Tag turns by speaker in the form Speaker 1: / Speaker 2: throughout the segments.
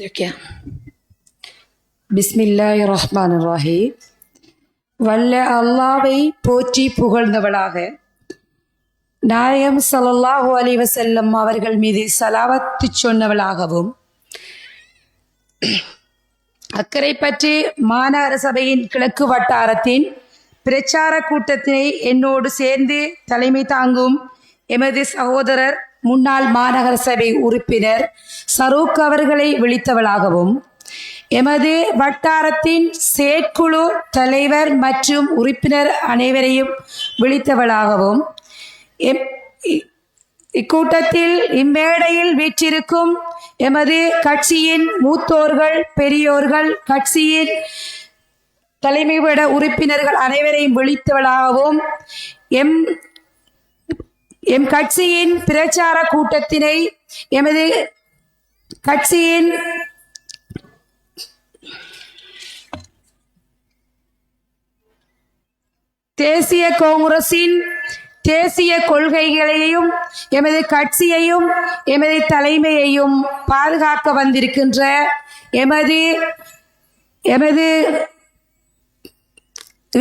Speaker 1: Okay. பிஸ்மில்லாஹிர்ரஹ்மானிர்ரஹீம். வல்ல அல்லாவை போற்றி புகழ்ந்தவளாக நாயகம் ஸல்லல்லாஹு அலைஹி வஸல்லம் அவர்கள் மீது ஸலாவத்து சொன்னவளாகவும் அக்கரைப்பற்று மாநகர சபையின் கிழக்கு வட்டாரத்தின் பிரச்சார கூட்டத்தினை என்னோடு சேர்ந்து தலைமை தாங்கும் எமது சகோதரர் முன்னாள் மாநகர சபை உறுப்பினர் சரூக் அவர்களை விழித்தவளாகவும் எமது வட்டாரத்தின் செயற்குழு தலைவர் மற்றும் உறுப்பினர் அனைவரையும் விழித்தவளாகவும் இக்கூட்டத்தில் இம்மேடையில் வீற்றிருக்கும் எமது கட்சியின் மூத்தோர்கள், பெரியோர்கள், கட்சியின் தலைமைவிட உறுப்பினர்கள் அனைவரையும் விழித்தவளாகவும் எம் கட்சியின் பிரச்சார கூட்டத்தினை எமது கட்சியின் தேசிய காங்கிரசின் தேசிய கொள்கைகளையும் எமது கட்சியையும் எமது தலைமையையும் பாதுகாக்க வந்திருக்கின்ற எமது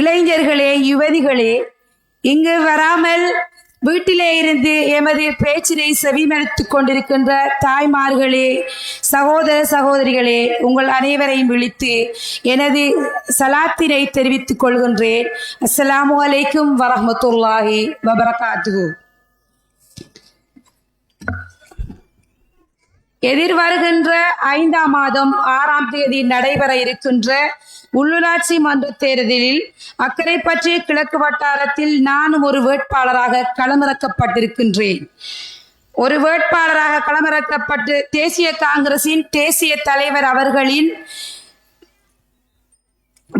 Speaker 1: இளைஞர்களே, யுவதிகளே, இங்கு வராமல் வீட்டிலே இருந்து எமது பேச்சினை செவிமடுத்துக் கொண்டிருக்கின்ற தாய்மார்களே, சகோதர சகோதரிகளே, உங்கள் அனைவரையும் விழித்து எனது சலாத்தினை தெரிவித்துக் கொள்கின்றேன். அஸ்ஸலாமு அலைக்கும் வரஹ்மத்துல்லாஹி வபரகாத்துஹு. எதிர்வருகின்ற 5ஆம் மாதம் 6ஆம் தேதி நடைபெற இருக்கின்ற உள்ளூராட்சி மன்ற தேர்தலில் அக்கரைப்பற்று கிழக்கு வட்டாரத்தில் நானும் ஒரு வேட்பாளராக களமிறக்கப்பட்டிருக்கின்றேன். ஒரு வேட்பாளராக களமிறக்கப்பட்டு தேசிய காங்கிரசின் தேசிய தலைவர் அவர்களின்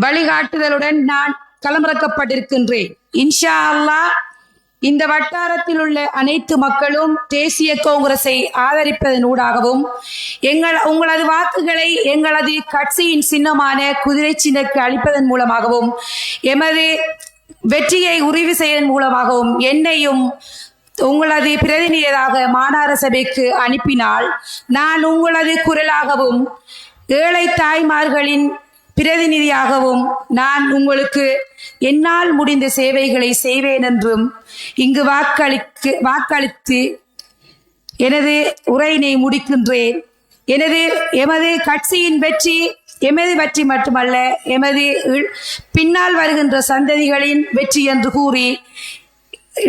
Speaker 1: வழிகாட்டுதலுடன் நான் களமிறக்கப்பட்டிருக்கின்றேன். இன்ஷா அல்லாஹ் இந்த வட்டாரத்தில் உள்ள அனைத்து மக்களும் தேசிய காங்கிரஸை ஆதரிப்பதன் ஊடாகவும் உங்களது வாக்குகளை எங்களது கட்சியின் சின்னமான குதிரை சின்னக்கு அளிப்பதன் மூலமாகவும் எமது வெற்றியை உறுதி செய்வதன் மூலமாகவும் என்னையும் உங்களது பிரதிநிதியாக மாநகர சபைக்கு அனுப்பினால் நான் உங்களது குரலாகவும் ஏழை தாய்மார்களின் பிரதிநிதியாகவும் நான் உங்களுக்கு என்னால் முடிந்த சேவைகளை செய்வேன் என்றும் இங்கு வாக்களித்து எனது உரையினை முடிக்கின்றேன். எமது கட்சியின் வெற்றி எமது வெற்றி மட்டுமல்ல, எமது பின்னால் வருகின்ற சந்ததிகளின் வெற்றி என்று கூறி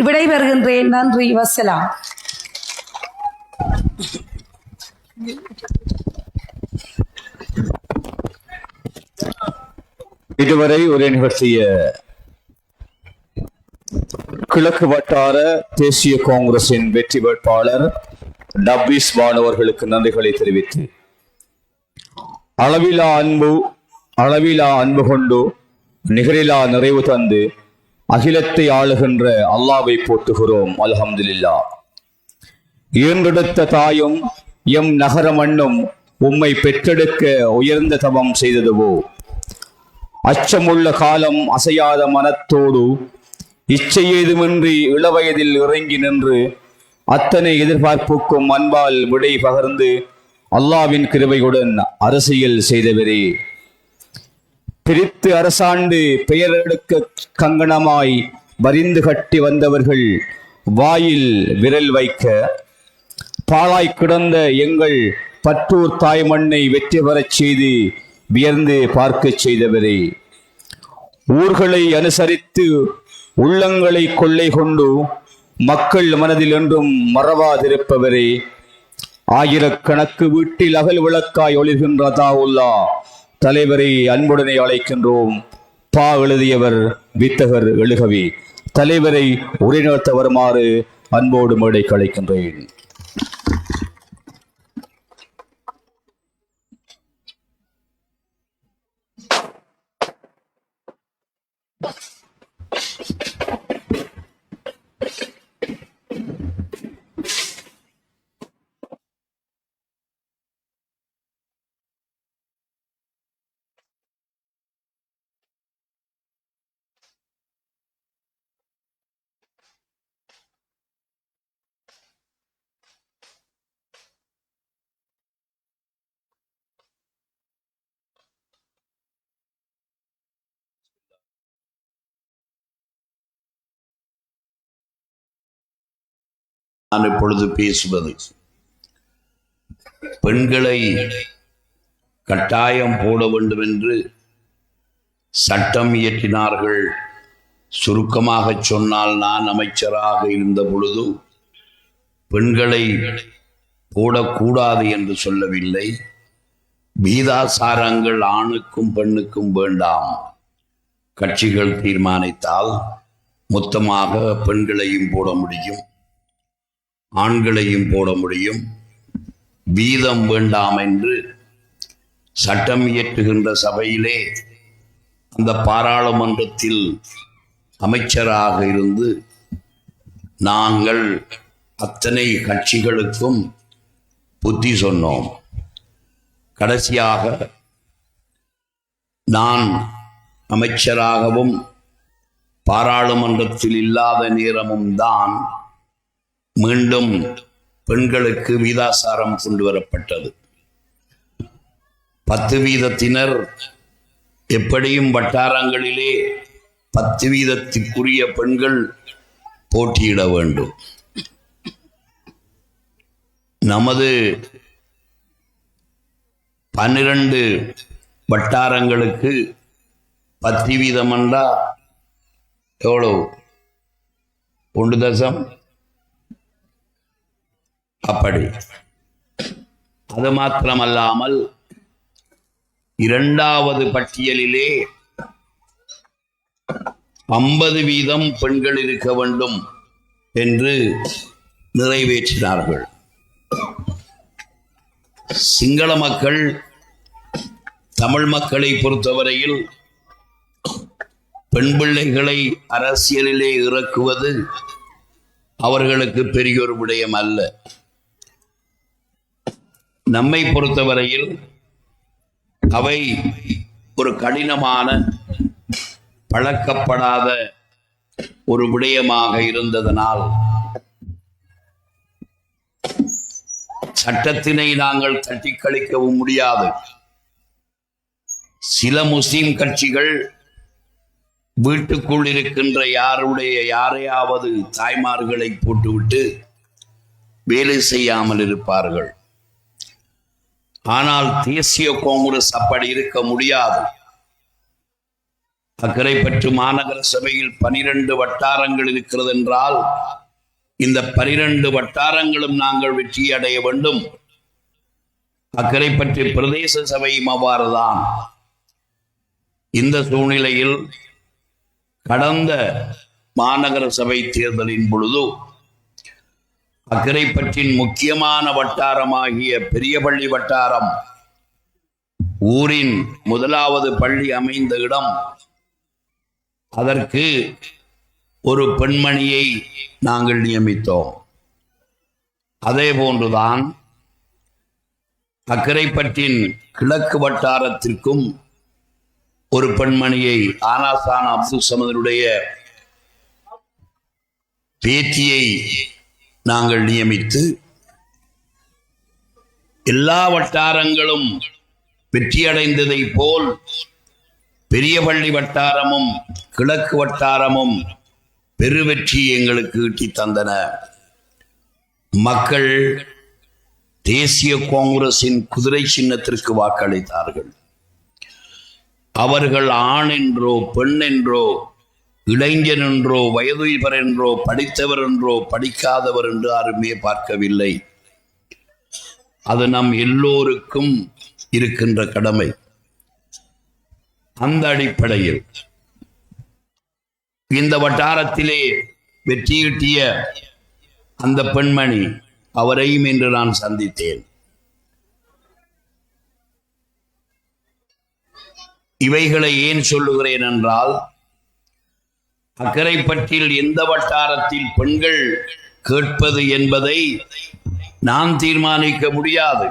Speaker 1: விடைபெறுகின்றேன். நன்றி, வஸ்ஸலாம்.
Speaker 2: இதுவரை உரை நிகழ்த்திய கிழக்கு வட்டார தேசிய காங்கிரசின் வெற்றி வேட்பாளர் டப்பீஸ் பானவர்களுக்கு நன்றிகளை தெரிவித்து அளவிலா அன்பு கொண்டு நிகரிலா நிறைவு தந்து அகிலத்தை ஆளுகின்ற அல்லாவை போற்றுகிறோம். அல்ஹம்துலில்லாஹ். ஈன்றெடுத்த தாயும் எம் நகர மண்ணும் உம்மை பெற்றெடுக்க உயர்ந்த தவம் செய்ததுவோ, அச்சமுள்ள காலம் அசையாத மனத்தோடு இச்சையேதுமின்றி இளவயதில் இறங்கி நின்று அத்தனை எதிர்பார்ப்புக்கும் அன்பால் விடை பகர்ந்து அல்லாவின் கிருபையுடன் அரசியல் செய்தவரே, பிரித்து அரசாண்டு பெயரெடுக்க கங்கணமாய் வரிந்து கட்டி வந்தவர்கள் வாயில் விரல் வைக்க பாழாய் கிடந்த எங்கள் பற்றூர் தாய் மண்ணை வெற்றி பெறச் செய்து வியர்ந்து பார்க்க செய்தவரே, ஊர்களை அனுசரித்து உள்ளங்களை கொள்ளை கொண்டு மக்கள் மனதில் என்றும் மறவாதிருப்பவரே, ஆயிரக்கணக்கு வீட்டில் அகல் விளக்காய் ஒளிர்கின்ற தாவுல்லா தலைவரை அன்புடனே அழைக்கின்றோம். பா எழுதியவர் வித்தகர் எழுகவி. தலைவரை உரை நிறுத்த வருமாறு அன்போடு மேடைக்கு அழைக்கின்றேன்.
Speaker 3: நான் இப்பொழுது பேசுவது பெண்களை கட்டாயம் போட வேண்டும் என்று சட்டம் இயற்றினார்கள். சுருக்கமாக சொன்னால், நான் அமைச்சராக இருந்த பொழுது பெண்களை போடக்கூடாது என்று சொல்லவில்லை. வீதாசாரங்கள் ஆணுக்கும் பெண்ணுக்கும் வேண்டாம். கட்சிகள் தீர்மானித்தால் மொத்தமாக பெண்களையும் போட முடியும், ஆண்களையும் போட முடியும். வீதம் வேண்டாம் என்று சட்டம் இயற்றுகின்ற சபையிலே அந்த பாராளுமன்றத்தில் அமைச்சராக இருந்து நாங்கள் அத்தனை கட்சிகளுக்கும் புத்தி சொன்னோம். கடைசியாக நான் அமைச்சராகவும் பாராளுமன்றத்தில் இல்லாத நேரமும் தான் மீண்டும் பெண்களுக்கு வீதாசாரம் கொண்டு வரப்பட்டது. 10 வீதத்தினர் எப்படியும் வட்டாரங்களிலே 10 வீதத்திற்குரிய பெண்கள் போட்டியிட வேண்டும். நமது 12 வட்டாரங்களுக்கு 10 வீதம் என்றா எவ்வளவு? 1 தசம் அப்படி. அது மாத்திரமல்லாமல் 2வது பட்டியலிலே 50 வீதம் பெண்கள் இருக்க வேண்டும் என்று நிறைவேற்றினார்கள். சிங்கள மக்கள் தமிழ் மக்களை பொறுத்தவரையில் பெண் பிள்ளைகளை அரசியலிலே இறக்குவது அவர்களுக்கு பெரியோர் விடயம் அல்ல. நம்மை பொறுத்தவரையில் அவை ஒரு கடினமான பழக்கப்படாத ஒரு விடயமாக இருந்ததனால் சட்டத்தினை நாங்கள் தட்டி கழிக்கவும் முடியாது. சில முஸ்லிம் கட்சிகள் வீட்டுக்குள் இருக்கின்ற யாரையாவது தாய்மார்களை போட்டுவிட்டு வேலை செய்யாமல் இருப்பார்கள். ஆனால் தேசிய காங்கிரஸ் அப்படி இருக்க முடியாது. அக்கரைப்பற்று மாநகர சபையில் 12 வட்டாரங்கள் இருக்கிறது என்றால் இந்த 12 வட்டாரங்களும் நாங்கள் வெற்றி அடைய வேண்டும். அக்கரைப்பற்று பிரதேச சபையும் அவ்வாறுதான். இந்த சூழ்நிலையில் கடந்த மாநகர சபை தேர்தலின் பொழுது அக்கரைப்பற்றின் முக்கியமான வட்டாரமாகிய பெரியபள்ளி வட்டாரம், ஊரின் 1வது பள்ளி அமைந்த இடம், அதற்கு ஒரு பெண்மணியை நாங்கள் நியமித்தோம். அதே போன்றுதான் அக்கரைப்பற்றின் கிழக்கு வட்டாரத்திற்கும் ஒரு பெண்மணியை, ஆனாசான் அப்துல் சமதனுடைய பேத்தியை நாங்கள் நியமித்து எல்லா வட்டாரங்களும் வெற்றியடைந்ததை போல் பெரியபள்ளி வட்டாரமும் கிழக்கு வட்டாரமும் பெருவெற்றி எங்களுக்கு ஈட்டி தந்தன. மக்கள் தேசிய காங்கிரசின் குதிரை சின்னத்திற்கு வாக்களித்தார்கள். அவர்கள் ஆண் என்றோ பெண் என்றோ இளைஞன் என்றோ வயதுயர் என்றோ படித்தவர் என்றோ படிக்காதவர் என்று யாருமே பார்க்கவில்லை. அது நம் எல்லோருக்கும் இருக்கின்ற கடமை. அந்த அடிப்படையில் இந்த வட்டாரத்திலே வெற்றியீட்டிய அந்த பெண்மணி, அவரையும் இன்று நான் சந்தித்தேன். இவைகளை ஏன் சொல்லுகிறேன் என்றால், அக்கரைப்பற்றில் எந்த வட்டாரத்தில் பெண்கள் கேட்பது என்பதை நான் தீர்மானிக்க முடியாது.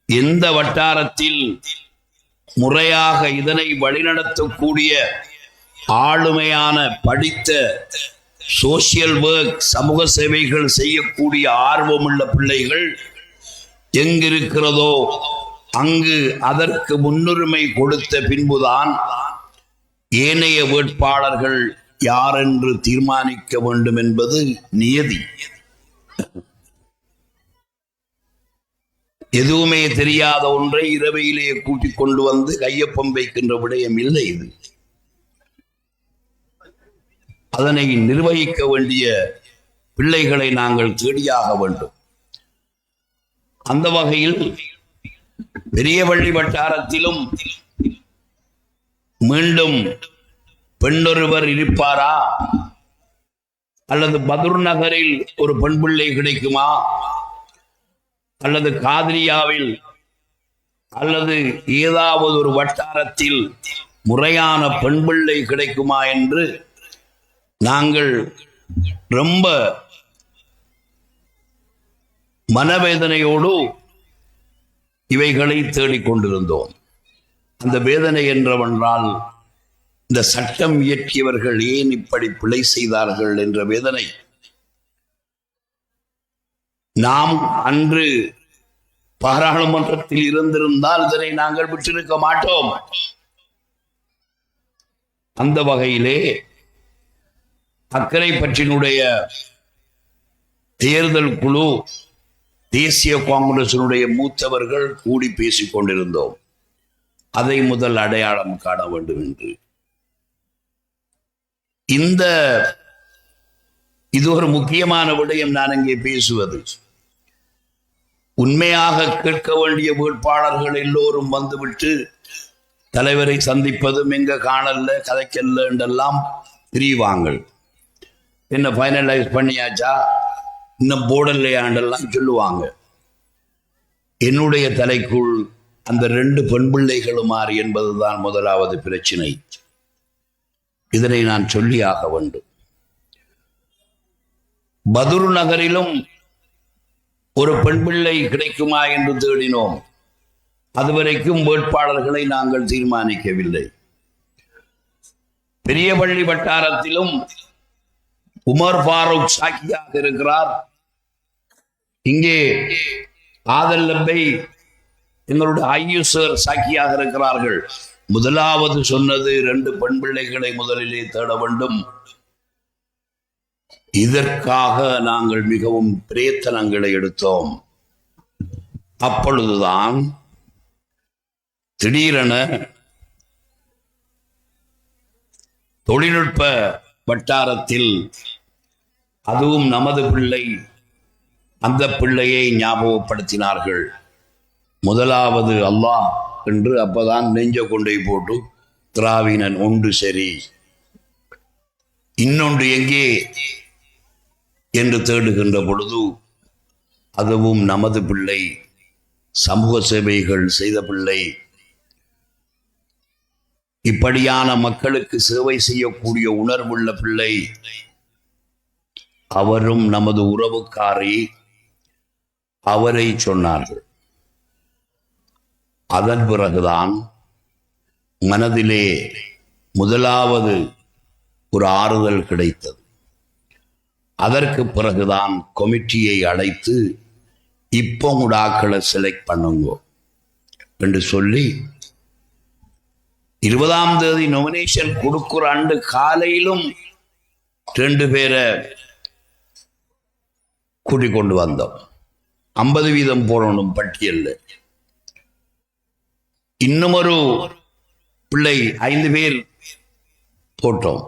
Speaker 3: எந்த வட்டாரத்தில் முறையாக இதனை வழிநடத்தக்கூடிய ஆளுமையான படித்த சோசியல் ஒர்க், சமூக சேவைகள் செய்யக்கூடிய ஆர்வமுள்ள பிள்ளைகள் எங்கிருக்கிறதோ அங்கு அதற்கு முன்னுரிமை கொடுத்த பின்புதான் ஏனைய வேட்பாளர்கள் யார் என்று தீர்மானிக்க வேண்டும் என்பது நியதி. எதுவுமே தெரியாத ஒன்றை இரவையிலேயே கூட்டிக் கொண்டு வந்து கையொப்பம் வைக்கின்ற விடயம் இல்லை இது. அதனை நிர்வகிக்க வேண்டிய பிள்ளைகளை நாங்கள் தேடியாக வேண்டும். அந்த வகையில் பெரியவள்ளி வட்டாரத்திலும் மீண்டும் பெண்ணொருவர் இருப்பாரா, அல்லது பதுர் நகரில் ஒரு பெண் பிள்ளை கிடைக்குமா, அல்லது காதிரியாவில் அல்லது ஏதாவது ஒரு வட்டாரத்தில் முறையான பெண் பிள்ளை கிடைக்குமா என்று நாங்கள் ரொம்ப மனவேதனையோடு இவைகளை தேடிக்கொண்டிருந்தோம். அந்த வேதனை என்றவென்றால் இந்த சட்டம் இயற்றியவர்கள் ஏன் இப்படி பிழை செய்தார்கள் என்ற வேதனை. நாம் அன்று பாராளுமன்றத்தில் இருந்திருந்தால் இதனை நாங்கள் விட்டிருக்க மாட்டோம். அந்த வகையிலே அக்கரைப்பற்றினுடைய தேர்தல் குழு, தேசிய காங்கிரசினுடைய மூத்தவர்கள் கூடி பேசிக் கொண்டிருந்தோம். அதை முதல் அடையாளம் காண வேண்டும் என்று. இது ஒரு முக்கியமான விடயம். நான் இங்கே பேசுவது உண்மையாக கேட்க வேண்டிய வேட்பாளர்கள் எல்லோரும் வந்துவிட்டு தலைவரை சந்திப்பதும் எங்க காணல கதைக்கல்ல என்றெல்லாம் பிரிவாங்கள். என்ன ஃபைனலைஸ் பண்ணியாச்சா, இன்னும் போடலையாண்டெல்லாம் சொல்லுவாங்க. என்னுடைய தலைக்குள் அந்த 2 பெண் பிள்ளைகளுமாறு என்பதுதான் முதலாவது பிரச்சனை. இதனை நான் சொல்லியாக வேண்டும். பதுர் நகரிலும் ஒரு பெண் பிள்ளை கிடைக்குமா என்று தேடினோம். அதுவரைக்கும் வேட்பாளர்களை நாங்கள் தீர்மானிக்கவில்லை. பெரியவள்ளி வட்டாரத்திலும் உமர் ஃபாரூக் சாக்கியாக இருக்கிறார். இங்கே ஆதல் லப்பை எங்களுடைய ஐயூசர் சாக்கியாக இருக்கிறார்கள். முதலாவது சொன்னது 2 பெண் பிள்ளைகளை முதலிலே தேட வேண்டும். இதற்காக நாங்கள் மிகவும் பிரயத்தனங்களை எடுத்தோம். அப்பொழுதுதான் திடீரென தொழில்நுட்ப வட்டாரத்தில் அதுவும் நமது பிள்ளை, அந்த பிள்ளையை ஞாபகப்படுத்தினார்கள். முதலாவது அல்லாஹ் என்று. அப்பதான் நெஞ்ச கொண்டை போட்டு திராவினன் ஒன்று சரி, இன்னொன்று எங்கே என்று தேடுகின்ற பொழுது அதுவும் நமது பிள்ளை, சமூக சேவைகள் செய்த பிள்ளை, இப்படியான மக்களுக்கு சேவை செய்யக்கூடிய உணர்வுள்ள பிள்ளை, அவரும் நமது உறவுக்காரி, அவரை சொன்னார்கள். அதன் பிறகுதான் மனதிலே முதலாவது ஒரு ஆறுதல் கிடைத்தது. அதற்கு பிறகுதான் கமிட்டியை அழைத்து இப்போ முடாக்களை செலக்ட் பண்ணுங்க என்று சொல்லி 20ஆம் தேதி நொமினேஷன் கொடுக்கிற அன்று காலையிலும் 2 பேரை கூட்டிக் கொண்டு வந்தோம். 50 வீதம் போடணும் பட்டியல்ல. இன்னும் ஒரு பிள்ளை 5 பேர் போட்டோம்.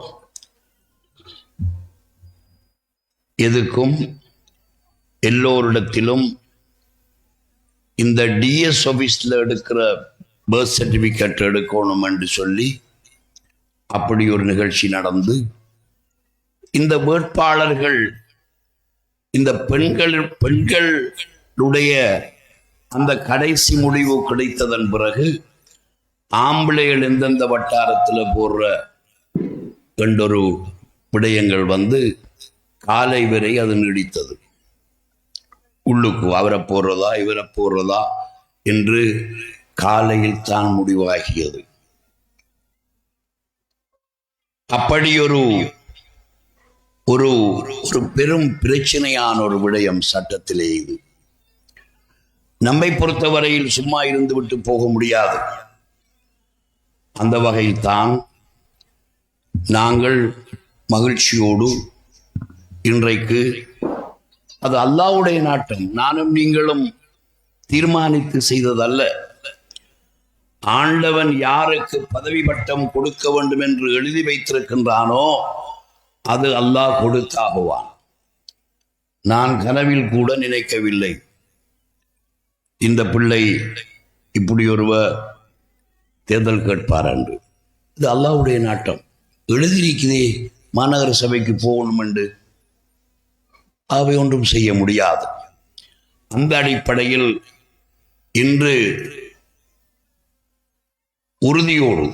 Speaker 3: எதுக்கும் எல்லோரிடத்திலும் இந்த டிஎஸ் ஆபீஸ்ல எடுக்கிற பர்த் சர்டிபிகேட் எடுக்கணும் என்று சொல்லி அப்படி ஒரு நிகழ்ச்சி நடந்து இந்த வேட்பாளர்கள், இந்த பெண்களுடைய அந்த கடைசி முடிவு கிடைத்ததன் பிறகு ஆம்பளைகள் எந்தெந்த வட்டாரத்தில் போடுற என்றொரு விடயங்கள் வந்து காலை வரை அது நீடித்தது. உள்ளுக்கு அவரை போடுறதா இவரை போடுறதா என்று காலையில் தான் முடிவாகியது. அப்படி ஒரு ஒரு பெரும் பிரச்சனையான ஒரு விடயம் சட்டத்திலே. இது நம்மை பொறுத்தவரையில் சும்மா இருந்து விட்டு போக முடியாது. அந்த வகையில் தான் நாங்கள் மகிழ்ச்சியோடு இன்றைக்கு அது அல்லாஹ்வுடைய நாட்டம், நானும் நீங்களும் தீர்மானித்து செய்ததல்ல. ஆண்டவன் யாருக்கு பதவி பட்டம் கொடுக்க வேண்டும் என்று எழுதி வைத்திருக்கின்றானோ அது அல்லாஹ் கொடுத்தாகுவான். நான் கனவில் கூட நினைக்கவில்லை இந்த பிள்ளை இப்படி ஒருவர் தேர்தல் கேட்பார் என்று. இது அல்லாஹ்வுடைய நாட்டம். எழுதியிருக்கிறதே மாநகர சபைக்கு போகணும் என்று, அவை ஒன்றும் செய்ய முடியாது. அந்த அடிப்படையில் இன்று உறுதியோடு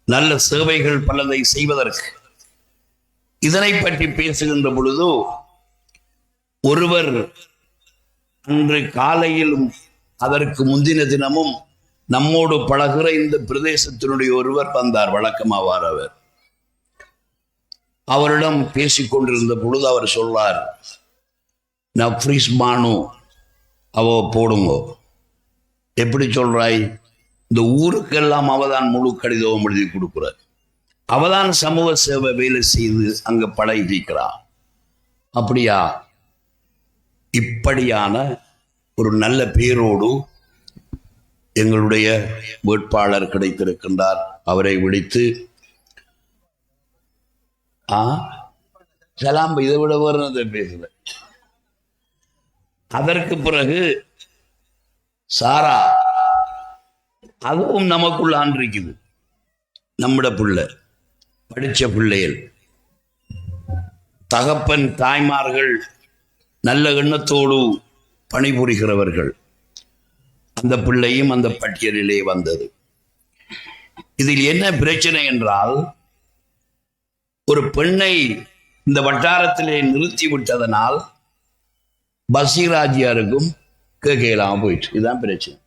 Speaker 3: நல்ல சேவைகள் பலதை செய்வதற்கு இதனை பற்றி பேசுகின்ற பொழுது ஒருவர் அன்று காலையிலும் அதற்கு முந்தின தினமும் நம்மோடு பழகுற இந்த பிரதேசத்தினுடைய ஒருவர் வந்தார். வழக்கமாவார் அவர். அவரிடம் பேசிக்கொண்டிருந்த பொழுது அவர் சொல்றார், நஃப்ரீஸ் பானு அவ போடுங்கோ. எப்படி சொல்றாய்? இந்த ஊருக்கெல்லாம் அவதான் முழு கடிதம் எழுதி கொடுக்கிறார். அவதான் சமூக சேவை வேலை செய்து அங்க பழகிக்கிறார். அப்படியா? இப்படியான ஒரு நல்ல பேரோடு எங்களுடைய வேட்பாளர் கிடைத்திருக்கின்றார். அவரை விடுத்து சலாம் இதை விட வருணத்தை பேசல. அதற்கு பிறகு சாரா, அதுவும் நமக்குள்ள ஆண்டிருக்குது. நம்முடைய பிள்ளை, படித்த பிள்ளைகள், தகப்பன் தாய்மார்கள் நல்ல எண்ணத்தோடு பணிபுரிகிறவர்கள். அந்த பிள்ளையும் அந்த பட்டியலிலே வந்தது. இதில் என்ன பிரச்சனை என்றால், ஒரு பெண்ணை இந்த வட்டாரத்திலே நிறுத்தி விட்டதனால் பசீராஜியாருக்கும் கேட்கலாம் போயிட்டு. இதுதான் பிரச்சனை.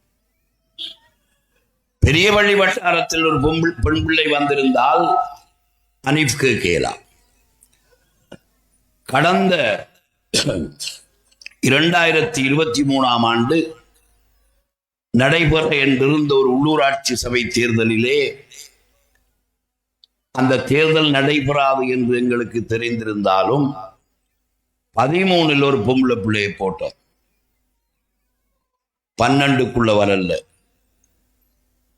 Speaker 3: பெரிய பள்ளி வட்டாரத்தில் ஒரு பெண் பிள்ளை வந்திருந்தால் அனீஃப் கேட்கலாம். கடந்த 2023ஆம் ஆண்டு நடைபெற என்றிருந்த ஒரு உள்ளூராட்சி சபை தேர்தலிலே அந்த தேர்தல் நடைபெறாது என்று எங்களுக்கு தெரிந்திருந்தாலும் 13 ஒரு பொம்பளை பிள்ளையை போட்டோம். 12க்குள்ள வரல,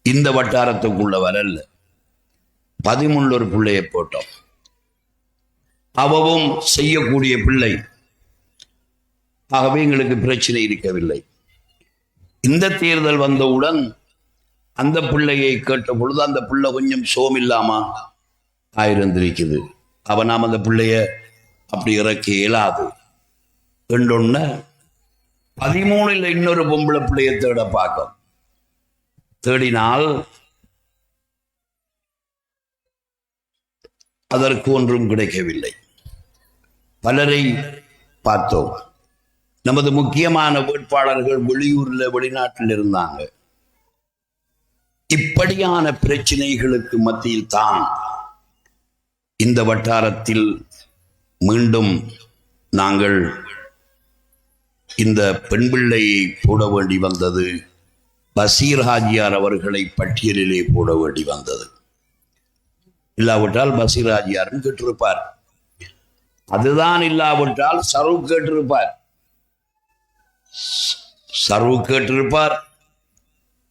Speaker 3: இந்த வட்டாரத்துக்குள்ள வரல, 13 ஒரு பிள்ளையை போட்டோம். அவவும் செய்யக்கூடிய பிள்ளை. ஆகவே எங்களுக்கு பிரச்சனை இருக்கவில்லை. இந்த தேர்தல் வந்தவுடன் அந்த பிள்ளையை கேட்ட பொழுது அந்த பிள்ளை கொஞ்சம் சோமில்லாமா ஆயிருந்திருக்குது. நாம் அந்த பிள்ளைய அப்படி இறக்க இயலாது என்றொன்ன 13 இன்னொரு பொம்பளை பிள்ளையை தேட பார்க்க தேடினால் அதற்கு ஒன்றும் கிடைக்கவில்லை. பலரை பார்த்தோம். நமது முக்கியமான வேட்பாளர்கள் வெளியூர்ல வெளிநாட்டில் இருந்தாங்க. இப்படியான பிரச்சனைகளுக்கு மத்தியில் தான் இந்த வட்டாரத்தில் மீண்டும் நாங்கள் இந்த பெண் பிள்ளையை போட வேண்டி வந்தது. பசீர் ஹாஜியார் அவர்களை பட்டியலிலே போட வேண்டி வந்தது. இல்லாவிட்டால் பசீர் ஹாஜியாரும் கேட்டிருப்பார். அதுதான் இல்லாவிட்டால் சரூக் கேட்டிருப்பார். சரூக் கேட்டிருப்பார்,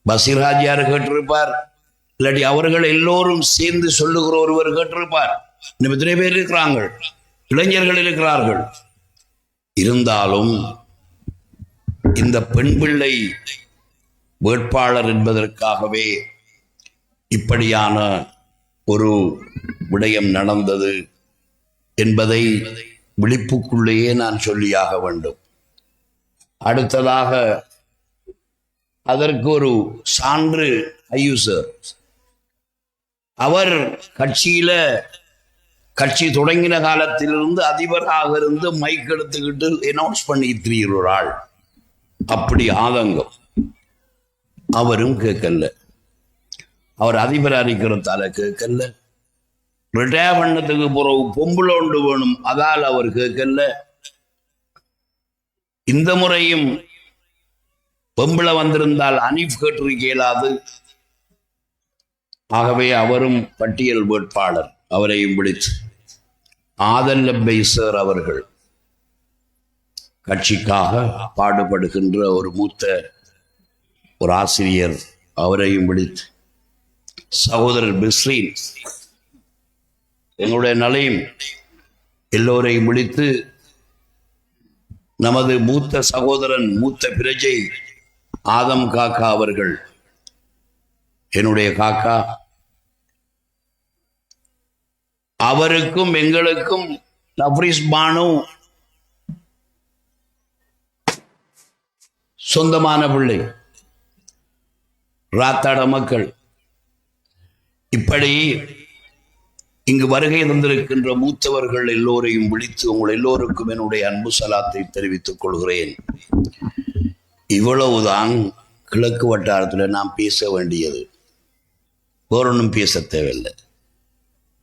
Speaker 3: பசீர் ஹாஜியார் கேட்டிருப்பார். இல்லாட்டி அவர்கள் எல்லோரும் சேர்ந்து சொல்லுகிற ஒருவர் கேட்டிருப்பார். இன்னும் எத்தனை பேர் இருக்கிறாங்க, இளைஞர்கள் இருக்கிறார்கள். இருந்தாலும் இந்த பெண் பிள்ளை வேட்பாளர் என்பதற்காகவே இப்படியான ஒரு விடயம் நடந்தது என்பதை விழிப்புக்குள்ளேயே நான் சொல்லியாக வேண்டும். அடுத்ததாக அதற்கு ஒரு சான்று ஐயூசர். அவர் கட்சி தொடங்கின காலத்திலிருந்து அதிபராக இருந்து மைக் எடுத்துக்கிட்டு அனௌன்ஸ் பண்ணி திரிகிறாள். அப்படி ஆதங்கம். அவரும் கேட்கல. அவர் அதிபர் அறிக்கிறதால கேட்கல. ரிட்டையர் பண்ணதுக்கு பிறகு பொம்பளை ஒன்று வேணும், அதால் அவர் கேட்கல. இந்த முறையும் பொம்பளை வந்திருந்தால் அனீஃப் கேட்டிருக்க இயலாது. ஆகவே அவரும் பட்டியல் வேட்பாளர். அவரையும் பிடித்து ஆதல் லப்பைசர் அவர்கள் கட்சிக்காக பாடுபடுகின்ற ஒரு மூத்த ஒரு ஆசிரியர், அவரையும் விழித்து சகோதரர் பிஸ்ரீன், எங்களுடைய நலையும் எல்லோரையும் விழித்து நமது மூத்த சகோதரன் மூத்த பிரஜை ஆதம் காக்கா அவர்கள், என்னுடைய காக்கா, அவருக்கும் எங்களுக்கும் நஃப்ரீஸ் பானு சொந்தமான பிள்ளை, ராத்தாட மக்கள். இப்படி இங்கு வருகை தந்திருக்கின்ற மூத்தவர்கள் எல்லோரையும் விழித்து உங்கள் எல்லோருக்கும் என்னுடைய அன்பு சலாத்தை தெரிவித்துக் கொள்கிறேன். இவ்வளவுதான் கிழக்கு வட்டாரத்தில் நாம் பேச வேண்டியது, வேறொன்றும் பேச தேவையில்லை.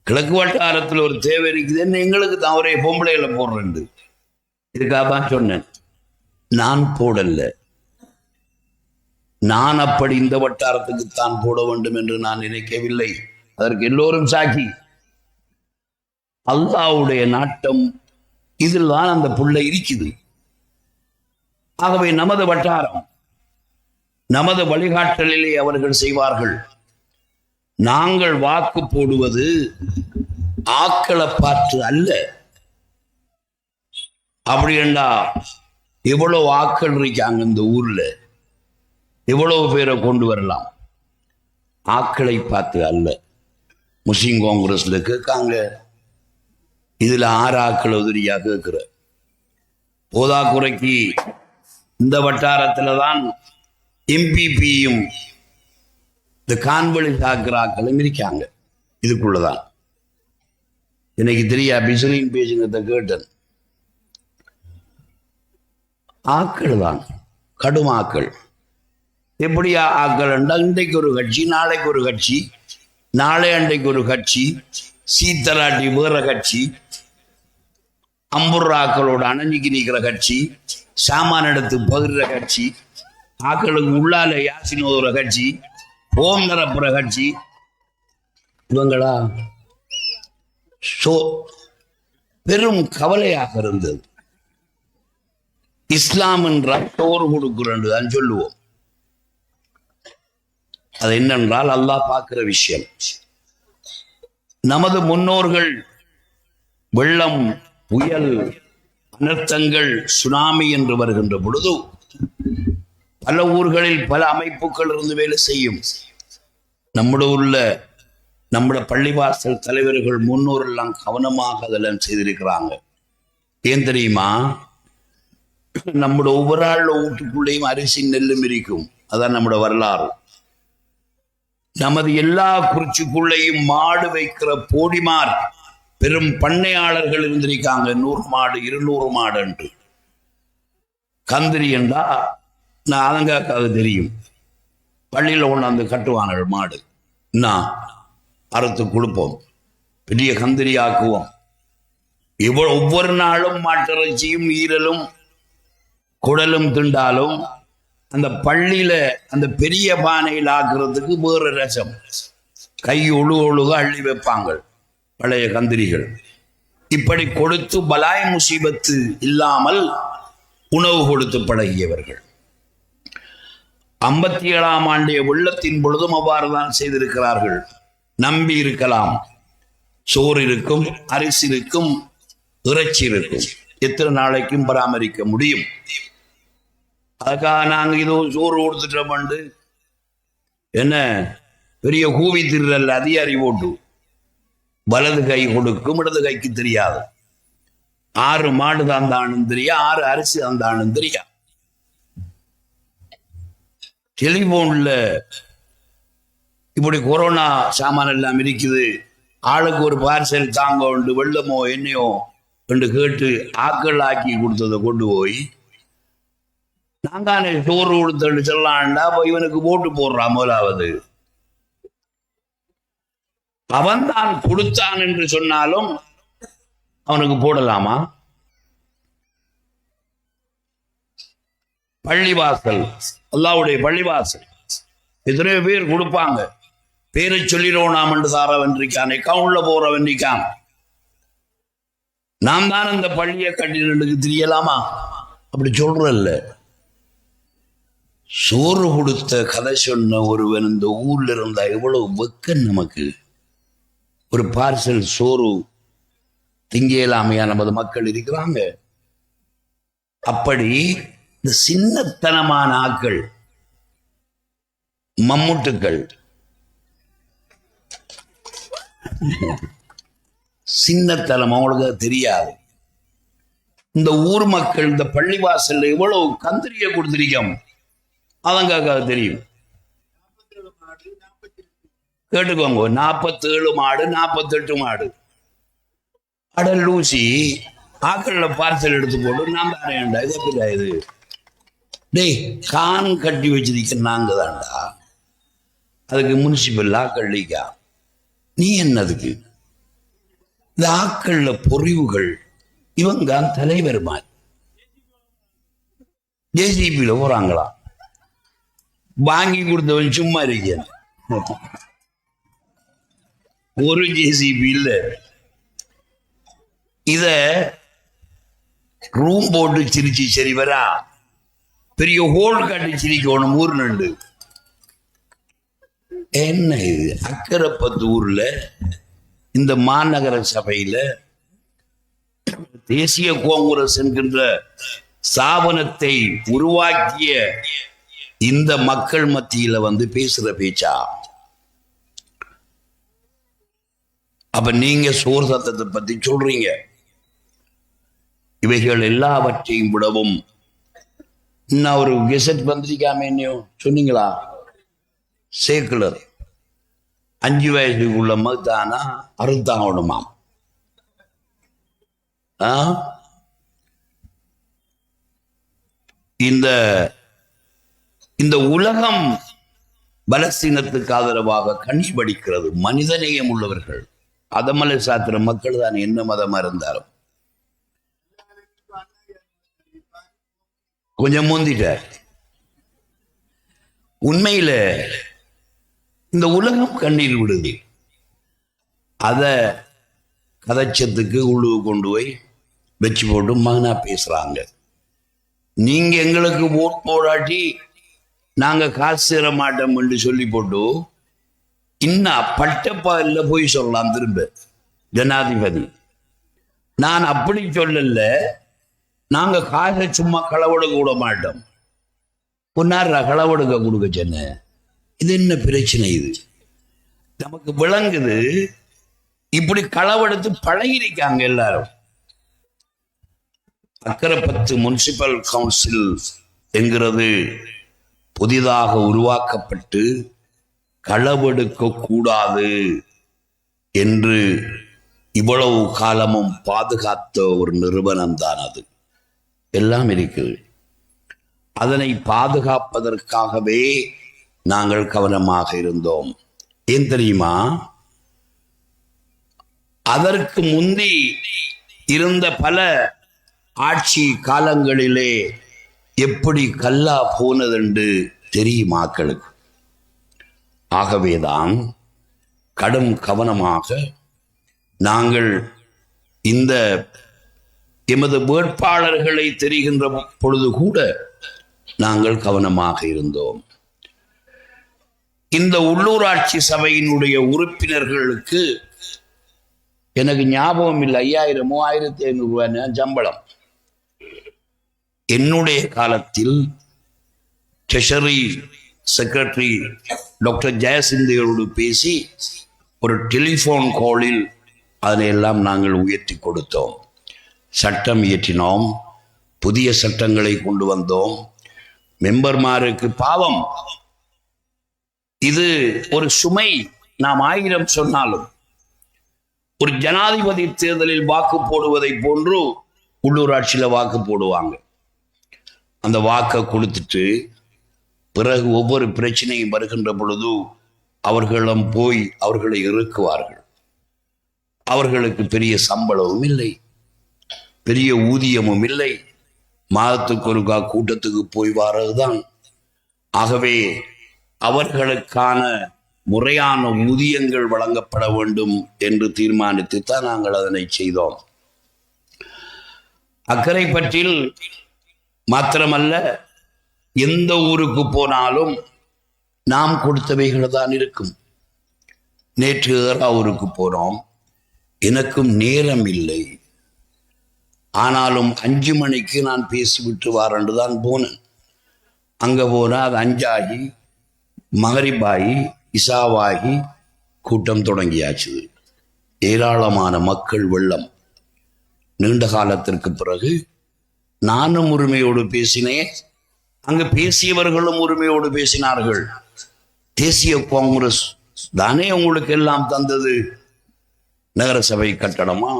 Speaker 3: கிழக்கு வட்டாரத்தில் ஒரு தேவை இருக்குதுன்னு எங்களுக்கு தான் ஒரே பொம்பளைகளை போடுறேன். இதுக்காக தான் சொன்னேன், நான் போடல, நான் அப்படி இந்த வட்டாரத்துக்கு தான் போட வேண்டும் என்று நான் நினைக்கவில்லை. அதற்கு எல்லோரும் சாக்கி. அல்லாஹ்வுடைய நாட்டம் இதில் தான் அந்த புள்ளை இருக்குது. ஆகவே நமது வட்டாரம், நமது வழிகாட்டலிலே அவர்கள் செய்வார்கள். நாங்கள் வாக்கு போடுவது ஆக்களை பார்த்து அல்ல. அப்படி என்றா எவ்வளவு ஆக்கள் இருக்காங்க இந்த ஊர்ல, எவ்வளவு பேரை கொண்டு வரலாம். ஆக்களை பார்த்து அல்ல. முஸ்லிம் காங்கிரஸ்ல கேட்காங்க, இதுல 6 ஆக்கள் உதிரியா கேட்கிற போதாக்குறைக்கு இந்த வட்டாரத்துல தான் எம்பிபியும் இந்த கான்வெளி சாக்கராக்களும் இருக்காங்க. இதுக்குள்ளதான் எனக்கு தெரியா பிசுலின் பேசுங்கிறத கேட்டேன். ஆக்கள் தான், கடும் ஆக்கள். எப்படியா ஆக்கள் என்றால், இன்றைக்கு ஒரு கட்சி, நாளைக்கு ஒரு கட்சி, நாளை அன்றைக்கு ஒரு கட்சி, சீத்தலாட்டி வேற கட்சி, அம்புர்ராக்களோட அணைஞ்சிக்கு நிற்கிற கட்சி, சாமான எடுத்து பகிர்ற கட்சி, ஆக்களுக்கு உள்ளால யாசின் ஓதுற கட்சி, ஓம் நிரப்புற கட்சி. இவங்களா பெரும் கவலையாக இருந்தது. இஸ்லாம் என்றால் சோறு கொடுக்கிறேன் தான் சொல்லுவோம். அது என்னென்றால் அல்லாஹ் பார்க்கிற விஷயம். நமது முன்னோர்கள் வெள்ளம், புயல், அனர்த்தங்கள், சுனாமி என்று வருகின்ற பொழுது பல ஊர்களில் பல அமைப்புகள் இருந்து வேலை செய்யும். நம்முடைய உள்ள நம்முடைய பள்ளிவாசல் தலைவர்கள் முன்னோர் எல்லாம் கவனமாக அதெல்லாம் செய்திருக்கிறாங்க. ஏன் தெரியுமா? நம்முடைய ஒவ்வொரு ஆள் வீட்டுக்குள்ளேயும் அரிசி நெல்லும் இருக்கும். அதான் நம்முடைய வரலாறு. நமது எல்லா குறிச்சிக்குள்ளேயும் மாடு வைக்கிற போடிமார் பெரும் பண்ணையாளர்கள் இருந்திருக்காங்க. 100 மாடு 200 மாடு என்று. கந்திரி என்றா நான் அதங்காக்காக தெரியும். பள்ளியில் கொண்டாந்து கட்டுவாங்க மாடு. நான் அறுத்து கொடுப்போம், பெரிய கந்திரி ஆக்குவோம். ஒவ்வொரு நாளும் மாட்டிறைச்சியும் ஈரலும் குடலும் திண்டாலும் அந்த பள்ளியில அந்த பெரிய பானையில் ஆக்குறதுக்கு வேறு ரசம், கை ஒழுக அள்ளி வைப்பாங்க பழைய கந்திரிகள். இப்படி கொடுத்து பலாய் முசீபத்து இல்லாமல் உணவு கொடுத்து பழகியவர்கள். 57ஆம் ஆண்டிய வெள்ளத்தின் பொழுதும் அவ்வாறு தான் செய்திருக்கிறார்கள். நம்பி இருக்கலாம், சோறு இருக்கும், அரிசி இருக்கும், இறைச்சி இருக்கும், எத்தனை நாளைக்கும் பராமரிக்க முடியும். அதுக்காக நாங்க இதோ சோறு கொடுத்துட்டோம் என்ன பெரிய கூவி திருடல் அதிகாரி போட்டு வலது கை கொடுக்கும், இடது கைக்கு தெரியாது. 6 மாடு தந்தானும் தெரியா, 6 அரிசி தந்தானும் தெரியா. டெலிபோன்ல இப்படி கொரோனா சாமான் எல்லாம் இருக்குது, ஆளுக்கு ஒரு பார்சல் தாங்க உண்டு, வெள்ளமோ என்னையோ என்று கேட்டு ஆக்கள் ஆக்கி கொடுத்ததை கொண்டு போய் நாங்கானே சோறு கொடுத்து சொல்லலாம்டா போய் இவனுக்கு போட்டு போடுறான். முதலாவது அவன் தான் கொடுத்தான் என்று சொன்னாலும் அவனுக்கு போடலாமா? பள்ளிவாசல், அல்லாஹ்வுடைய பள்ளிவாசல் எத்தனையோ பேர் கொடுப்பாங்க. பேரை சொல்லிடுவோம் நாம் என்று தாரவன் இருக்கான், அக்கௌண்ட்ல போறவன் இருக்கான். நாம் தான் அந்த பள்ளியை கட்டினதுக்கு தெரியலாமா? அப்படி சொல்றல்ல. சோறு கொடுத்த கதை சொன்ன ஒருவன் இந்த ஊர்ல இருந்தா எவ்வளவு வெக்கம் நமக்கு. ஒரு பார்சல் சோறு திங்கலாமையா நமது மக்கள் இருக்கிறாங்க. அப்படி இந்த சின்னத்தனமான ஆக்கள், மம்முட்டுக்கள், சின்னத்தனம் அவங்களுக்கு தெரியாது. இந்த ஊர் மக்கள் இந்த பள்ளிவாசல்ல எவ்வளவு கந்திரிய கொடுத்திருக்கோம் அதங்காக தெரியும். கேட்டுக்கோங்க, 47 மாடு 48 மாடு. அடல் லூசி ஆக்கள்ல பார்சல் எடுத்து போட்டு நான் தானேண்டா. இது எப்படிடா இது? டேய், கான் கட்டி வச்சிருக்க நாங்க தான்டா, அதுக்கு முனிசிபல் ஆக்கள்லிக்கா, நீ என்னதுக்கு? இந்த ஆக்கள்ல பொறிவுகள் இவங்க தலைவர் மாதிரி ஜேசிபியில போறாங்களா? வாங்கி கொடுத்தவன் சும்மா இருக்க, ஒரு ஜேசிபி இல்ல. இத ரூம் போட்டு சிரிச்சு சரி வரா, பெரிய ஹோல் காட்டி சிரிக்கணும் ஊர் நண்டு. என்ன இது? அக்கரைப்பத்தூர்ல இந்த மாநகர சபையில தேசிய காங்கிரஸ் என்கின்ற ஸ்தாபனத்தை உருவாக்கிய இந்த மக்கள் மத்தியில வந்து பேசுற பேச்சா? அப்ப நீங்க சோர் சத்தத்தை பத்தி சொல்றீங்க. இவைகள் எல்லாவற்றையும் விடவும் இன்னும் ஒரு கெசட் வந்திருக்காம என்னையோ சொன்னீங்களா? சேக்குலர் 5 வயசுக்குள்ள மகத்தானா அறுத்தாகணுமாம். இந்த உலகம் பலஸ்தீனத்துக்கு ஆதரவாக கண்ணி படிக்கிறது. மனிதநேயம் உள்ளவர்கள், அதமலை சாத்திர மக்கள் தான் என்ன மதமா இருந்தாலும். கொஞ்சம் முந்திட்டார். உண்மையில இந்த உலகம் கண்ணீர் விடுது. அத கதைச்சத்துக்கு உள்ளு கொண்டு போய் வச்சு போட்டு மகனா பேசுறாங்க. நீங்க எங்களுக்கு ஓட் போடாட்டி நாங்க காசு சேர மாட்டோம் என்று சொல்லி போட்டு இன்னும் பட்டப்பால போய் சொல்லலாம் திரும்ப ஜனாதிபதி. நான் அப்படி சொல்லல, நாங்க காசை சும்மா களவெடுக்க விட மாட்டோம். பொன்னாரா களவெடுக்க கொடுக்க சொன்ன, இது என்ன பிரச்சனை? இது நமக்கு விளங்குது. இப்படி களவெடுத்து பழகிருக்காங்க எல்லாரும். அக்கரைப்பத்து முனிசிபல் கவுன்சில் என்கிறது புதிதாக உருவாக்கப்பட்டு களவெடுக்க கூடாது என்று இவ்வளவு காலமும் பாதுகாத்த ஒரு நிறுவனம் தான் அது. எல்லாம் இருக்குது. அதனை பாதுகாப்பதற்காகவே நாங்கள் கவனமாக இருந்தோம். ஏன் தெரியுமா? அதற்கு முந்தி இருந்த பல ஆட்சி காலங்களிலே எப்படி கல்லா போனதென்று தெரியும் மக்களுக்கு. ஆகவேதான் கடும் கவனமாக நாங்கள் இந்த எமது வேட்பாளர்களை தெரிகின்ற பொழுது கூட நாங்கள் கவனமாக இருந்தோம். இந்த உள்ளூராட்சி சபையினுடைய உறுப்பினர்களுக்கு எனக்கு ஞாபகம் இல்லை, 5000 3500 ரூபாய் சம்பளம். என்னுடைய காலத்தில் ட்ரெஷரி செக்ரட்டரி டாக்டர் ஜெயசிந்தியோடு பேசி ஒரு டெலிஃபோன் காலில் அதனையெல்லாம் நாங்கள் உயர்த்தி கொடுத்தோம். சட்டம் இயற்றினோம், புதிய சட்டங்களை கொண்டு வந்தோம். மெம்பர்மாருக்கு பாவம் இது ஒரு சுமை. நாம் 1000 சொன்னாலும் ஒரு ஜனாதிபதி தேர்தலில் வாக்கு போடுவதை போன்று உள்ளூராட்சியில வாக்கு போடுவாங்க. அந்த வாக்கை கொடுத்துட்டு பிறகு ஒவ்வொரு பிரச்சனையும் வருகின்ற பொழுது அவர்களிடம் போய் அவர்களை இறுக்குவார்கள். அவர்களுக்கு பெரிய சம்பளமும் இல்லை, பெரிய ஊதியமும் இல்லை, மாதத்துக்கு ஒருக்கா கூட்டத்துக்கு போய் வாரதுதான். ஆகவே அவர்களுக்கான முறையான ஊதியங்கள் வழங்கப்பட வேண்டும் என்று தீர்மானித்து தான் நாங்கள் அதனை செய்தோம். அக்கரைப்பற்றில் மாத்திரமல்ல, எந்த ஊருக்கு போனாலும் நாம் கொடுத்தவைகள் தான் இருக்கும். நேற்று ஏறாவூருக்கு போனோம். எனக்கும் நேரம் இல்லை, ஆனாலும் 5 மணிக்கு நான் பேசிவிட்டு வாரண்டு தான் போனேன். அங்கே போனால் அது 5 ஆகி மகரிபாகி இசாவாகி கூட்டம் தொடங்கியாச்சு. ஏராளமான மக்கள் வெள்ளம். நீண்ட காலத்திற்கு பிறகு நானும் உரிமையோடு பேசினேன், அங்கு பேசியவர்களும் உரிமையோடு பேசினார்கள். தேசிய காங்கிரஸ் தானே உங்களுக்கு எல்லாம் தந்தது, நகரசபை கட்டடமா,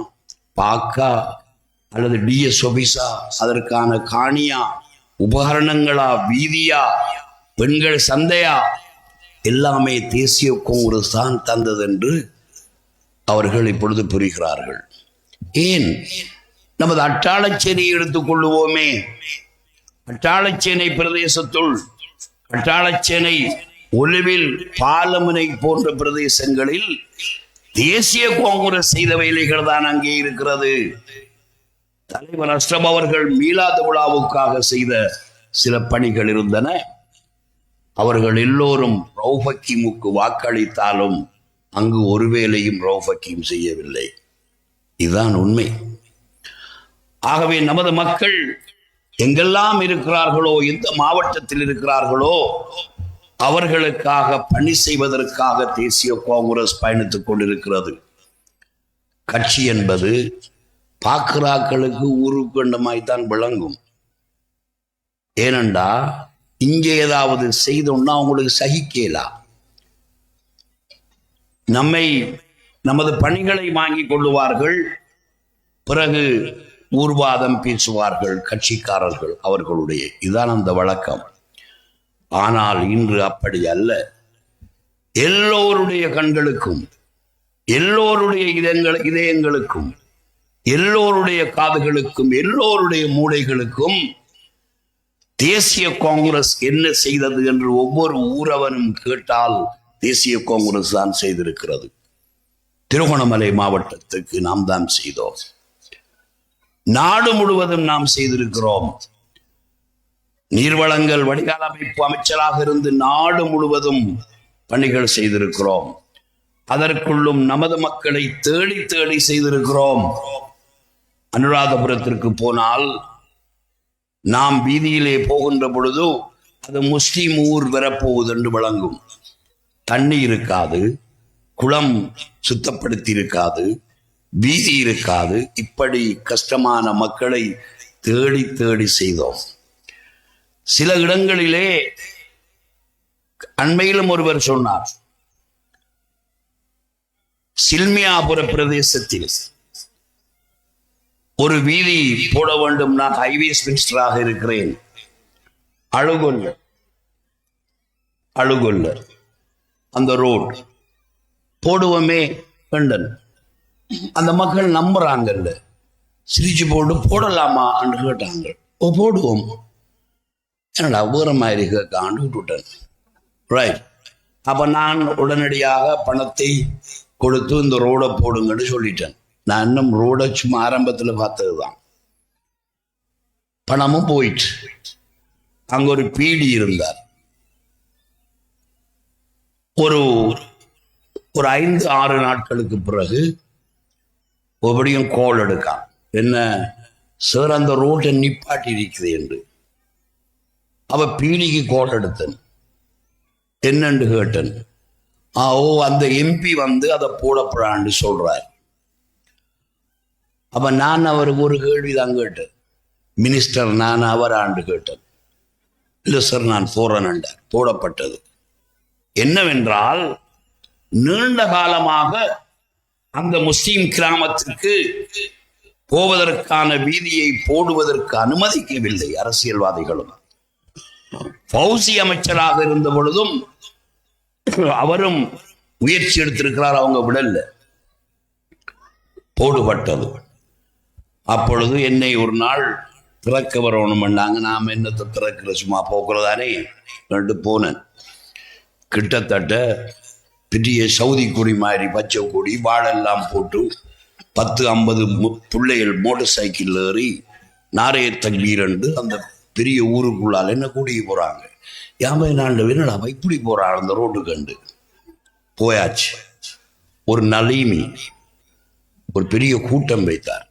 Speaker 3: பாக்கா அல்லது டிஎஸ் ஆபீஸா, அதற்கான காணியா, உபகரணங்களா, வீதியா, பெண்கள் சந்தையா, எல்லாமே தேசிய காங்கிரஸ் தான் தந்தது என்று அவர்கள் இப்பொழுது புரிகிறார்கள். ஏன்? நமது அட்டாளச்சேனையை எடுத்துக்கொள்ளுவோமே. அட்டாளச்சேனை பிரதேசத்துள், அட்டாளச்சேனை, ஒலுவில், பாலமுனை போன்ற பிரதேசங்களில் தேசிய காங்கிரஸ் செய்த வேலைகள் தான் அங்கே இருக்கிறது. தலைவர் அஷ்ரப் அவர்கள் மீலாது விழாவுக்காக செய்த சில பணிகள் இருந்தன. அவர்கள் எல்லோரும் ரவுஃப் ஹக்கீமுக்கு வாக்களித்தாலும் அங்கு ஒருவேளையும் ரவுஃப் ஹக்கீம் செய்யவில்லை. இதுதான் உண்மை. ஆகவே நமது மக்கள் எங்கெல்லாம் இருக்கிறார்களோ, எந்த மாவட்டத்தில் இருக்கிறார்களோ, அவர்களுக்காக பணி செய்வதற்காக தேசிய காங்கிரஸ் பயணித்துக் கொண்டிருக்கிறது. கட்சி என்பது பாக்குறாக்களுக்கு ஊருக்கண்டமாய்த்தான் விளங்கும். ஏனண்டா இங்கே ஏதாவது செய்தோம்னா அவங்களுக்கு சகிக்கலாம். நமது பணிகளை வாங்கி கொள்ளுவார்கள், பிறகு ஊர்வாதம் பேசுவார்கள் கட்சிக்காரர்கள் அவர்களுடைய. இதுதான் அந்த வழக்கம். ஆனால் இன்று அப்படி அல்ல. எல்லோருடைய கண்களுக்கும், எல்லோருடைய இதயங்களுக்கும், எல்லோருடைய காதுகளுக்கும், எல்லோருடைய மூளைகளுக்கும் தேசிய காங்கிரஸ் என்ன செய்தது என்று ஒவ்வொரு ஊரவனும் கேட்டால் தேசிய காங்கிரஸ் தான் செய்திருக்கிறது. திருகோணமலை மாவட்டத்துக்கு நாம் தான் செய்தோம். நாடு முழுவதும் நாம் செய்திருக்கிறோம். நீர்வளங்கள் வடிகால் அமைப்பு அமைச்சராக இருந்து நாடு முழுவதும் பணிகள் செய்திருக்கிறோம். அதற்குள்ளும் நமது மக்களை தேடி தேடி செய்திருக்கிறோம். அனுராதபுரத்திற்கு போனால் நாம் வீதியிலே போகின்ற பொழுது அது முஸ்லிம் ஊர் வரப்போகுது என்று விளங்கும். தண்ணி இருக்காது, குளம் சுத்தப்படுத்தி இருக்காது, வீதி இருக்காது. இப்படி கஷ்டமான மக்களை தேடி தேடி செய்தோம். சில இடங்களிலே அண்மையிலும் ஒருவர் சொன்னார், சில்மியாபுர பிரதேசத்தில் ஒரு வீதி போட வேண்டும். நான் ஹைவேஸ் மினிஸ்டராக இருக்கிறேன். அழுகொல்ல அந்த ரோட் போடுவோமே கண்டன். அந்த மக்கள் நம்புறாங்கல்ல, சிரிச்சு போட்டு போடலாமா என்று கேட்டாங்க. ஓ போடுவோம். என்னடா வேற மாதிரி கேட்காண்டு விட்டுட்டேன். ரைட். அப்ப நான் உடனடியாக பணத்தை கொடுத்து இந்த ரோடை போடுங்கன்னு சொல்லிட்டேன். நான் இன்னும் ரோடை சும்மா ஆரம்பத்தில் பார்த்ததுதான். பணமும் போயிட்டு அங்க ஒரு பீடி இருந்தார். ஒரு 5-6 நாட்களுக்கு பிறகு ஒவ்வொருடையும் கோல் எடுக்கான். என்ன சார், அந்த ரோட்டை நிப்பாட்டி இருக்குது என்று. அவ பீடிக்கு கோல் எடுத்தன். என்னன்னு கேட்டன். அந்த எம்பி வந்து அதை போடப்படான்னு சொல்றார். அப்ப நான் அவருக்கு ஒரு கேள்விதான் கேட்டேன். மினிஸ்டர் நான் அவராண்டு கேட்டேன். இல்லை சார் நான் போறேன். போடப்பட்டது. என்னவென்றால் நீண்ட காலமாக அந்த முஸ்லிம் கிராமத்திற்கு போவதற்கான வீதியை போடுவதற்கு அனுமதிக்கவில்லை அரசியல்வாதிகளும். ஃபௌசி அமைச்சராக இருந்த பொழுதும் அவரும் முயற்சி எடுத்திருக்கிறார். அவங்க விடல, போடுபட்டது. அப்பொழுது என்னை ஒரு நாள் திறக்க வரணும் பண்ணாங்க. நாம் என்னத்தை திறக்கிற, சும்மா போக்குறதானே ரெண்டு போனேன். கிட்டத்தட்ட பெரிய சவுதி கொடி மாதிரி பச்சை கொடி வாழெல்லாம் போட்டு 10-50 பிள்ளைகள் மோட்டர் சைக்கிள் ஏறி நாரைய தக்பீர் என்று அந்த பெரிய ஊருக்குள்ளால் என்ன கூட்டிக்கு போறாங்க. 50 என்னடா இப்படி போறாள் அந்த ரோட்டு கண்டு போயாச்சு. ஒரு நலீமி ஒரு பெரிய கூட்டம் வைத்தார்.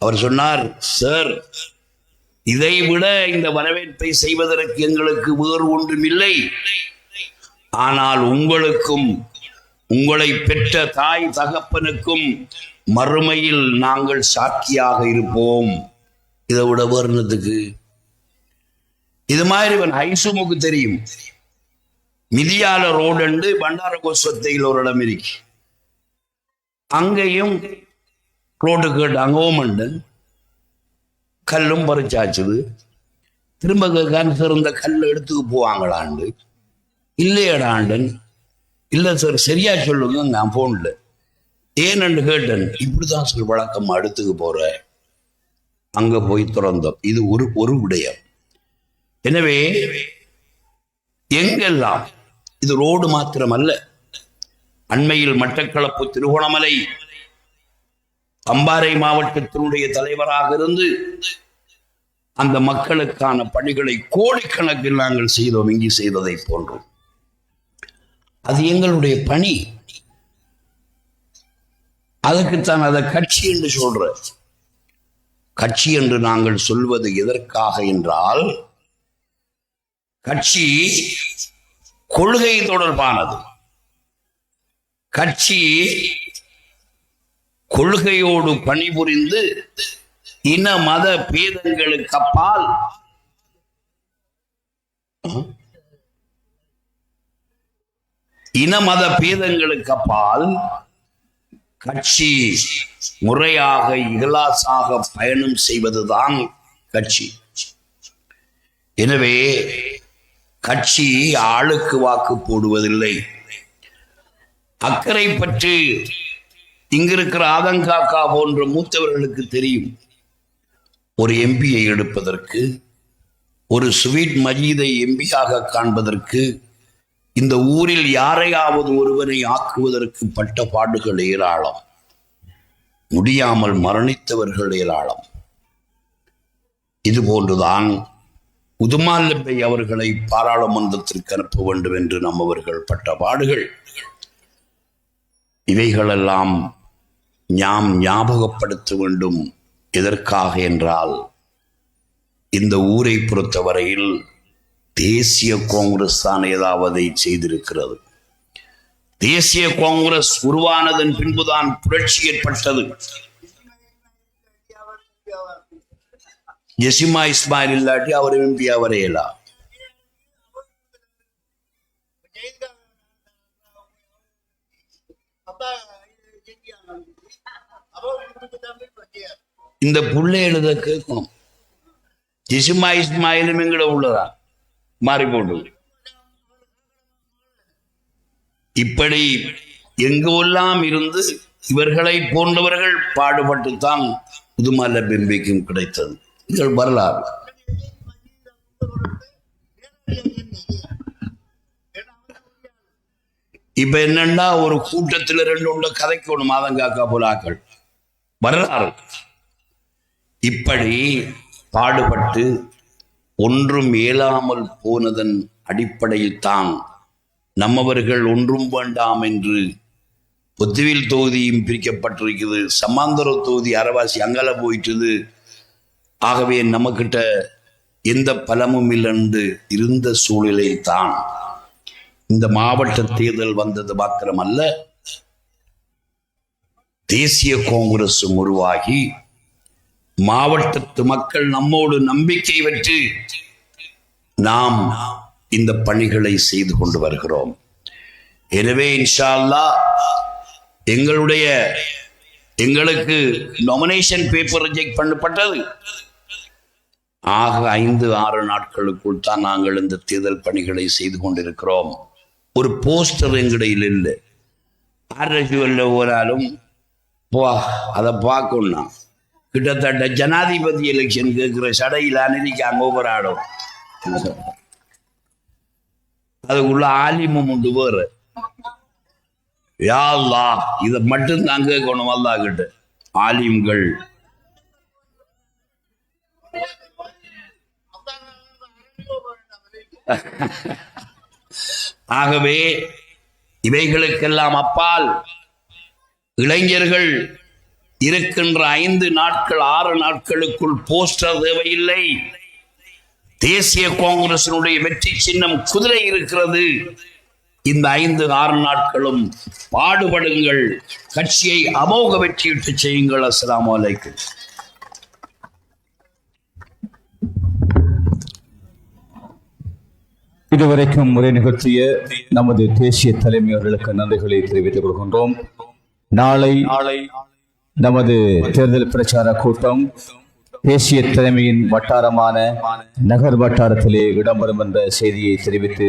Speaker 3: அவர் சொன்னார், சார், இதை விட இந்த வரவேற்பை செய்வதற்கு எங்களுக்கு வேறு ஒன்றுமில்லை. ஆனால் உங்களுக்கும் உங்களை பெற்ற தாய் தகப்பனுக்கும் மறுமையில் நாங்கள் சாட்சியாக இருப்போம். இதை விட வர்ணத்துக்கு இது மாதிரி இவன் ஹைசுமுக்கு தெரியும். மிதியால ரோடு என்று பண்டார கோஸ்வத்தையில் ஒரு இடம் இருக்கு. அங்கேயும் ரோடு கேட்டாங்க, ஓமண்டு கல்லும் பறிச்சாச்சுது. திரும்ப கேட்கான், இந்த கல் எடுத்துக்கு போவாங்களாண்டு. இல்லையடாண்டன், இல்லை சார், சரியா சொல்லுங்க நான் போன்ல ஏன்னு கேட்டேன். இப்படிதான் சார் வழக்கம், அடுத்துக்கு போற அங்க போய் திறந்தோம். இது ஒரு விடயம். எனவே எங்கெல்லாம் இது ரோடு மாத்திரமல்ல, அண்மையில் மட்டக்களப்பு திருகோணமலை அம்பாறை மாவட்டத்தினுடைய தலைவராக இருந்து அந்த மக்களுக்கான பணிகளை கோடிக்கணக்கில் நாங்கள் செய்தோம். இங்கு செய்ததை போன்றோம். அது எங்களுடைய பணி. அதுக்குத்தான் அதை கட்சி என்று சொல்ற. கட்சி என்று நாங்கள் சொல்வது எதற்காக என்றால், கட்சி கொள்கை தொடர்பானது. கட்சி கொள்கையோடு பணிபுரிந்து இன மத பேதங்களுக்கு அப்பால் கட்சி முறையாக இகலாசாக பயணம் செய்வதுதான் கட்சி. எனவே கட்சி ஆளுக்கு வாக்கு போடுவதில்லை. அக்கறை பற்றி இங்கிருக்கிற ஆதங்காக்கா போன்ற மூத்தவர்களுக்கு தெரியும். ஒரு எம்பியை எடுப்பதற்கு, ஒரு ஸ்வீட் மஜீதை எம்பியாக காண்பதற்கு, இந்த ஊரில் யாரையாவது ஒருவரை ஆக்குவதற்கு பட்ட பாடுகள் ஏராளம். முடியாமல் மரணித்தவர்கள் ஏராளம். இது போன்றுதான் உதுமால் லப்பை அவர்களை பாராளுமன்றத்திற்கு அனுப்ப வேண்டும் என்று நம்மவர்கள் பட்ட பாடுகள். இவைகளெல்லாம் நாம் ஞாபகப்படுத்த வேண்டும். எதற்காக என்றால், இந்த ஊரை பொறுத்தவரையில் தேசிய காங்கிரஸ் தான் ஏதாவது செய்திருக்கிறது. தேசிய காங்கிரஸ் உருவானதன் பின்புதான் புரட்சி ஏற்பட்டது. ஜெசிமா இஸ்மாயில் இல்லாட்டி அவர் எம்பியா வரையலாம். இந்த புள்ள எழுத கேட்கணும். ஜெசிமா இஸ்மாயிலும் எங்கட உள்ளதா மாறி போட்டு. இப்படி எங்கெல்லாம் இருந்து இவர்களை போன்றவர்கள் பாடுபட்டுத்தான் உதுமால பெம்பிக்கும் கிடைத்தது. இது வரலாறு. இப்ப என்னன்னா, ஒரு கூட்டத்தில் 2 உள்ள கதைக்கு ஒண்ணு மாதங்காக்கா போல ஆக்கள் வரலாறு. இப்படி பாடுபட்டு ஒன்றும் இயலாமல் போனதன் அடிப்படையில் தான் நம்மவர்கள் ஒன்றும் வேண்டாம் என்று பொத்துவில் தொகுதியும் பிரிக்கப்பட்டிருக்குது. சமாந்தர தொகுதி அரவாசி அங்கால போயிட்டுது. ஆகவே நம்மக்கிட்ட எந்த பலமும் இல்லைன்னு இருந்த சூழலை தான் இந்த மாவட்ட தேர்தல் வந்தது மாத்திரமல்ல, தேசிய காங்கிரஸ் உருவாகி மாவட்டத்து மக்கள் நம்மோடு நம்பிக்கை வைத்து நாம் இந்த பணிகளை செய்து கொண்டு வருகிறோம். எனவே இன்ஷா அல்லாஹ் எங்களுக்கு நாமினேஷன் பேப்பர் ரிஜெக்ட் பண்ணப்பட்டது. ஆக 5-6 நாட்களுக்குள் தான் நாங்கள் இந்த தேர்தல் பணிகளை செய்து கொண்டிருக்கிறோம். ஒரு போஸ்டர் எங்கடையில் இல்லை. ஆர்எஸ்யூவில் ஓராலும் அதை பார்க்கணும்னா கிட்டத்தட்ட ஜனாதிபதி எலெக்ஷன் கேட்கிற சடையில் அணிக்காங்க ஒவ்வொரு ஆடும். அதுக்குள்ள ஆலிமும் உண்டு வேறு. யா அல்லாஹ், இதை மட்டும் தான் கேட்கணும். அல்லாஹ் கிட்ட ஆலிம்கள் ஆகவே இவைகளுக்கெல்லாம் அப்பால் இளைஞர்கள் இருக்கின்ற 5 நாட்கள் 6 நாட்களுக்குள் போஸ்டர் தேவையில்லை. தேசிய காங்கிரசினுடைய வெற்றி சின்னம் குதிரை இருக்கிறது. இந்த 5-6 நாட்களும் பாடுபடுங்கள், கட்சியை அமோக வெற்றியிட்டு செய்யுங்கள். அஸ்ஸலாமு அலைக்கும்.
Speaker 2: இதுவரைக்கும் முறை நிகழ்த்திய நமது தேசிய தலைமையவர்களுக்கு நன்றிகளை தெரிவித்துக் கொள்கின்றோம். நாளை நமது தேர்தல் பிரச்சார கூட்டம் தேசிய தலைமையின் வட்டாரமான நகர் வட்டாரத்திலே இடம்பெறும் என்ற செய்தியை தெரிவித்து